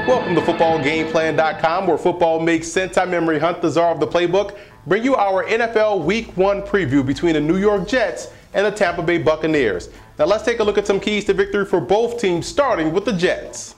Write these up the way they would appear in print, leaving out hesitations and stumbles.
Welcome to footballgameplan.com, where football makes sense. I'm Emery Hunt, the czar of the playbook. Bring you our NFL Week 1 preview between the New York Jets and the Tampa Bay Buccaneers. Now let's take a look at some keys to victory for both teams, starting with the Jets.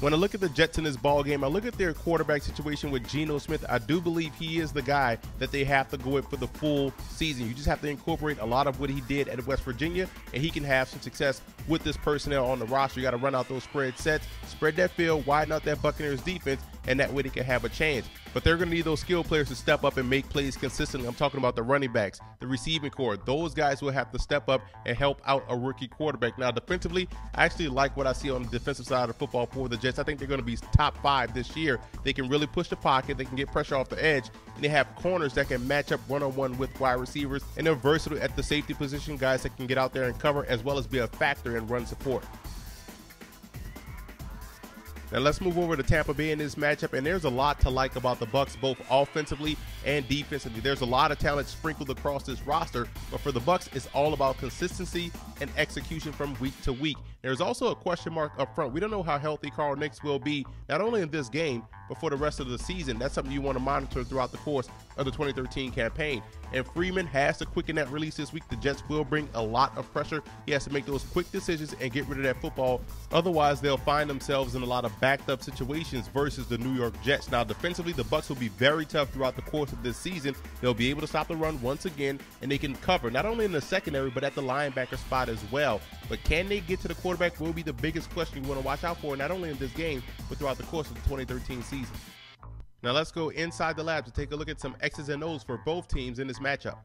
When I look at the Jets in this ball game, I look at their quarterback situation with Geno Smith. I do believe he is the guy that they have to go with for the full season. You just have to incorporate a lot of what he did at West Virginia, and he can have some success with this personnel on the roster. You got to run out those spread sets, spread that field, widen out that Buccaneers defense, and that way they can have a chance. But they're going to need those skill players to step up and make plays consistently. I'm talking about the running backs, the receiving core. Those guys will have to step up and help out a rookie quarterback. Now, defensively, I actually like what I see on the defensive side of football for the Jets. I think they're going to be top 5 this year. They can really push the pocket. They can get pressure off the edge. And they have corners that can match up one-on-one with wide receivers. And they're versatile at the safety position, guys that can get out there and cover as well as be a factor in run support. Now let's move over to Tampa Bay in this matchup, and there's a lot to like about the Bucs, both offensively and defensively. There's a lot of talent sprinkled across this roster, but for the Bucs, it's all about consistency and execution from week to week. There's also a question mark up front. We don't know how healthy Carl Nicks will be, not only in this game, but for the rest of the season. That's something you want to monitor throughout the course of the 2013 campaign. And Freeman has to quicken that release this week. The Jets will bring a lot of pressure. He has to make those quick decisions and get rid of that football. Otherwise, they'll find themselves in a lot of backed up situations versus the New York Jets. Now, defensively, the Bucs will be very tough throughout the course of this season. They'll be able to stop the run once again, and they can cover not only in the secondary, but at the linebacker spot as well. But can they get to the quarterback will be the biggest question you want to watch out for, not only in this game, but throughout the course of the 2013 season. Now let's go inside the lab to take a look at some X's and O's for both teams in this matchup.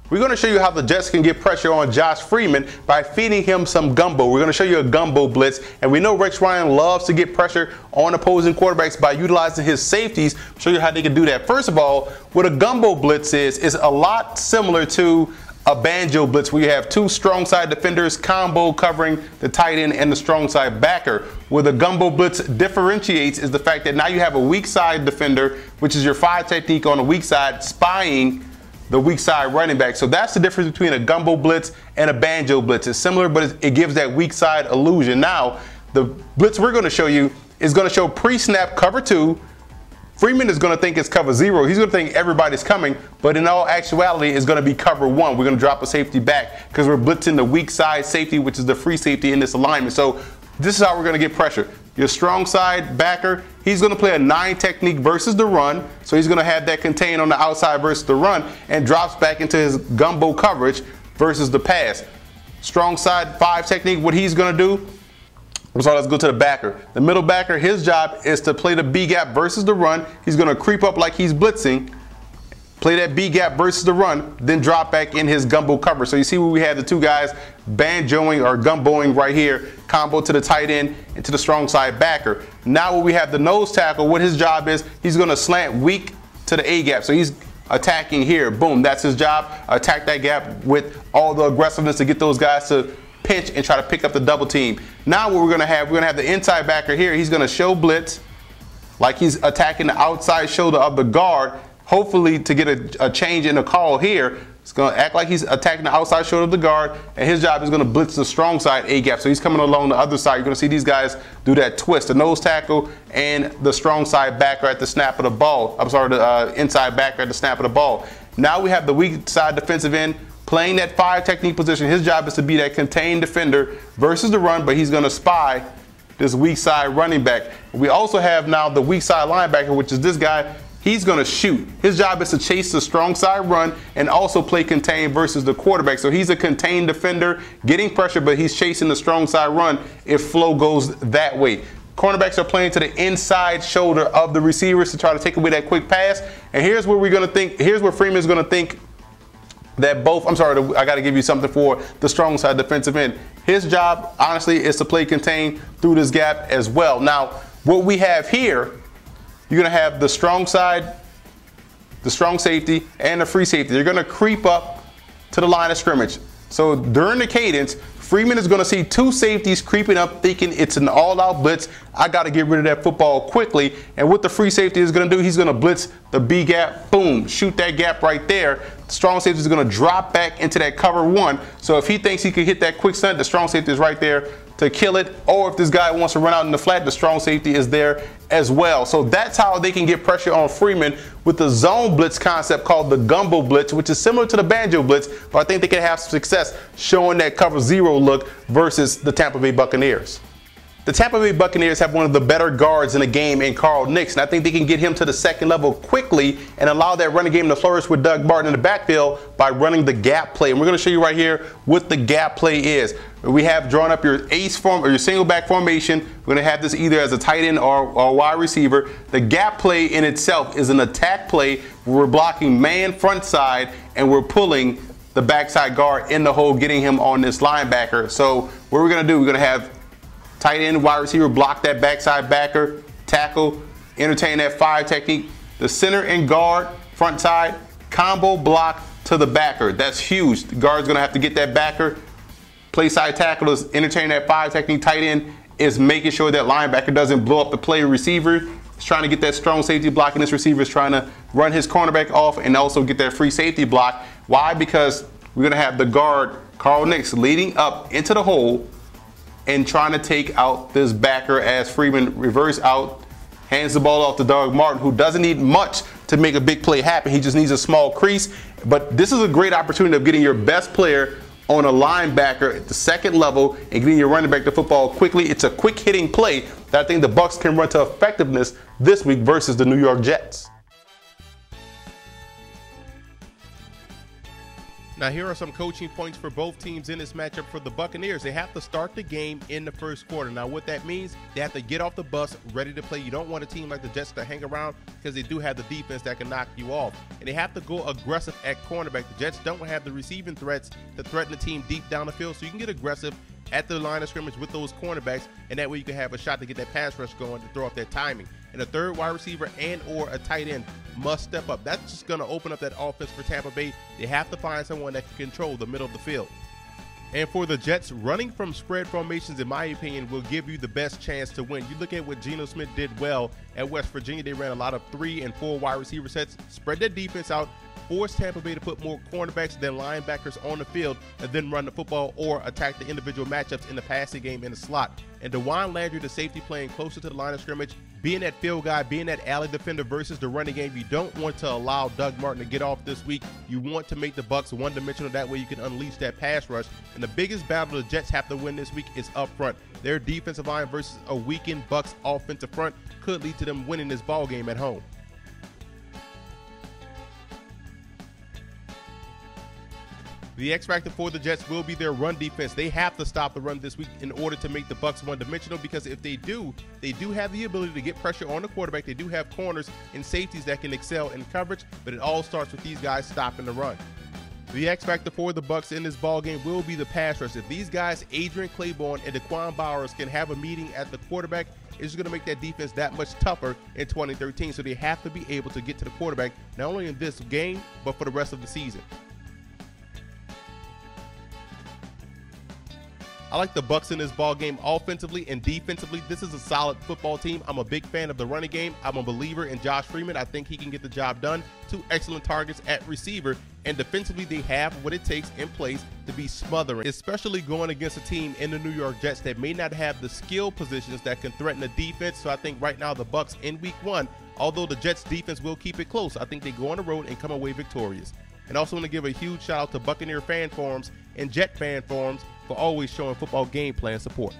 We're going to show you how the Jets can get pressure on Josh Freeman by feeding him some gumbo. We're going to show you a gumbo blitz, and we know Rex Ryan loves to get pressure on opposing quarterbacks by utilizing his safeties. I'll show you how they can do that. First of all, what a gumbo blitz is a lot similar to a banjo blitz, where you have 2 strong side defenders combo covering the tight end and the strong side backer. Where the gumbo blitz differentiates is the fact that now you have a weak side defender, which is your 5 technique on the weak side, spying the weak side running back. So that's the difference between a gumbo blitz and a banjo blitz. It's similar, but it gives that weak side illusion. Now, the blitz we're going to show you is going to show pre-snap cover 2. Freeman is going to think it's cover 0. He's going to think everybody's coming, but in all actuality, it's going to be cover 1. We're going to drop a safety back because we're blitzing the weak side safety, which is the free safety in this alignment. So this is how we're going to get pressure. Your strong side backer, he's going to play a 9 technique versus the run. So he's going to have that contain on the outside versus the run and drops back into his gumbo coverage versus the pass. Strong side 5 technique, what he's going to do. So let's go to the backer. The middle backer, his job is to play the B gap versus the run. He's going to creep up like he's blitzing, play that B gap versus the run, then drop back in his gumbo cover. So you see where we have the 2 guys banjoing or gumboing right here, combo to the tight end and to the strong side backer. Now where we have the nose tackle, what his job is, he's going to slant weak to the A gap. So he's attacking here. Boom, that's his job. Attack that gap with all the aggressiveness to get those guys to pinch and try to pick up the double team. Now what we're going to have the inside backer here. He's going to show blitz like he's attacking the outside shoulder of the guard, hopefully to get a change in the call here. He's going to act like he's attacking the outside shoulder of the guard, and his job is going to blitz the strong side A gap. So he's coming along the other side. You're going to see these guys do that twist, the nose tackle and the strong side backer at the snap of the ball. I'm sorry, the inside backer at the snap of the ball. Now we have the weak side defensive end playing that 5 technique position. His job is to be that contained defender versus the run, but he's going to spy this weak side running back. We also have now the weak side linebacker, which is this guy. He's going to shoot. His job is to chase the strong side run and also play contain versus the quarterback. So he's a contained defender, getting pressure, but he's chasing the strong side run if flow goes that way. Cornerbacks are playing to the inside shoulder of the receivers to try to take away that quick pass. And here's where we're going to think, here's where Freeman's going to think that both, I'm sorry, I got to give you something for the strong side defensive end. His job, honestly, is to play contain through this gap as well. Now, what we have here, you're going to have the strong side, the strong safety, and the free safety. They're going to creep up to the line of scrimmage. So during the cadence, Freeman is going to see 2 safeties creeping up thinking it's an all-out blitz. I got to get rid of that football quickly. And what the free safety is going to do, he's going to blitz the B gap, boom, shoot that gap right there. The strong safety is going to drop back into that cover 1. So if he thinks he can hit that quick stunt, the strong safety is right there to kill it, or if this guy wants to run out in the flat, the strong safety is there as well. So that's how they can get pressure on Freeman with the zone blitz concept called the gumbo blitz, which is similar to the banjo blitz, but I think they can have some success showing that cover zero look versus the Tampa Bay Buccaneers. The Tampa Bay Buccaneers have one of the better guards in the game in Carl Nicks, and I think they can get him to the second level quickly and allow that running game to flourish with Doug Martin in the backfield by running the gap play. And we're going to show you right here what the gap play is. We have drawn up your ace form or your single back formation. We're going to have this either as a tight end or wide receiver. The gap play in itself is an attack play where we're blocking man front side and we're pulling the backside guard in the hole, getting him on this linebacker. So what we're going to do, we're going to have tight end, wide receiver, block that backside backer, tackle, entertain that 5 technique. The center and guard, front side, combo block to the backer. That's huge. The guard's going to have to get that backer. Play side tackle is entertain that 5 technique. Tight end is making sure that linebacker doesn't blow up the play receiver. He's trying to get that strong safety block, and this receiver is trying to run his cornerback off and also get that free safety block. Why? Because we're going to have the guard, Carl Nicks, leading up into the hole and trying to take out this backer as Freeman reverse out, hands the ball off to Doug Martin, who doesn't need much to make a big play happen. He just needs a small crease. But this is a great opportunity of getting your best player on a linebacker at the second level and getting your running back the football quickly. It's a quick hitting play that I think the Bucs can run to effectiveness this week versus the New York Jets. Now, here are some coaching points for both teams in this matchup. For the Buccaneers, they have to start the game in the first quarter. Now, what that means, they have to get off the bus ready to play. You don't want a team like the Jets to hang around because they do have the defense that can knock you off. And they have to go aggressive at cornerback. The Jets don't have the receiving threats to threaten the team deep down the field, so you can get aggressive at the line of scrimmage with those cornerbacks, and that way you can have a shot to get that pass rush going to throw off that timing. And a third wide receiver and or a tight end must step up. That's just going to open up that offense for Tampa Bay. They have to find someone that can control the middle of the field. And for the Jets, running from spread formations, in my opinion, will give you the best chance to win. You look at what Geno Smith did well at West Virginia. They ran a lot of 3 and 4 wide receiver sets, spread their defense out, force Tampa Bay to put more cornerbacks than linebackers on the field, and then run the football or attack the individual matchups in the passing game in the slot. And DeJuan Landry, the safety, playing closer to the line of scrimmage, being that field guy, being that alley defender versus the running game. You don't want to allow Doug Martin to get off this week. You want to make the Bucs one-dimensional. That way you can unleash that pass rush. And the biggest battle the Jets have to win this week is up front. Their defensive line versus a weakened Bucs offensive front could lead to them winning this ball game at home. The X factor for the Jets will be their run defense. They have to stop the run this week in order to make the Bucs one-dimensional, because if they do have the ability to get pressure on the quarterback. They do have corners and safeties that can excel in coverage, but it all starts with these guys stopping the run. The X factor for the Bucs in this ball game will be the pass rush. If these guys, Adrian Claiborne and Daquan Bowers, can have a meeting at the quarterback, it's going to make that defense that much tougher in 2013. So they have to be able to get to the quarterback, not only in this game, but for the rest of the season. I like the Bucs in this ball game offensively and defensively. This is a solid football team. I'm a big fan of the running game. I'm a believer in Josh Freeman. I think he can get the job done. 2 excellent targets at receiver. And defensively, they have what it takes in place to be smothering, especially going against a team in the New York Jets that may not have the skill positions that can threaten the defense. So I think right now the Bucs in week 1, although the Jets defense will keep it close, I think they go on the road and come away victorious. And also want to give a huge shout out to Buccaneer fan forums and Jet fan forums for always showing football game plan support.